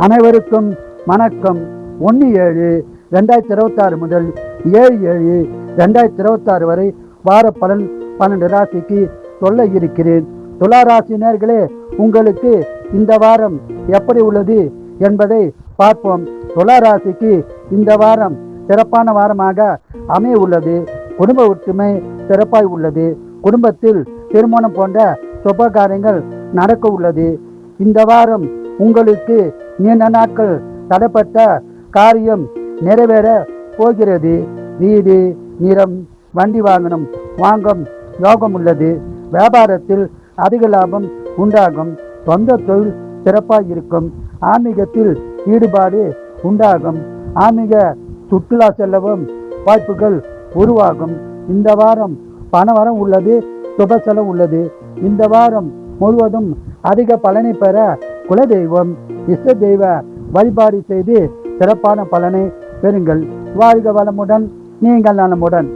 அனைவருக்கும் வணக்கம். 1/7/2026 முதல் 7/7/2026 வரை வார பலன் 12 ராசிக்கு சொல்ல இருக்கிறேன். துலா ராசினர்களே, உங்களுக்கு இந்த வாரம் எப்படி உள்ளது என்பதை பார்ப்போம். துலா ராசிக்கு இந்த வாரம் சிறப்பான வாரமாக அமைய உள்ளது. குடும்ப ஒற்றுமை சிறப்பாய் உள்ளது. குடும்பத்தில் திருமணம் போன்ற சுப காரியங்கள் நடக்க உள்ளது. இந்த வாரம் உங்களுக்கு நீண்ட நாட்கள் தடைப்பட்ட காரியம் நிறைவேற போகிறது. வீடு, நிலம், வண்டி வாங்கும் யோகம் உள்ளது. வியாபாரத்தில் அதிக லாபம் உண்டாகும். சொந்த தொழில் சிறப்பாக இருக்கும். ஆன்மீகத்தில் ஈடுபாடு உண்டாகும். ஆன்மீக சுற்றுலா செல்லவும் வாய்ப்புகள் உருவாகும். இந்த வாரம் பணவரம் உள்ளது. சுப செலவு உள்ளது. இந்த வாரம் முழுவதும் அதிக பலனை பெற குலதெய்வம், இஷ்ட தெய்வ வழிபாடு செய்து சிறப்பான பலனை பெறுங்கள். வாழ்க வளமுடன், நீங்கள் நலமுடன்.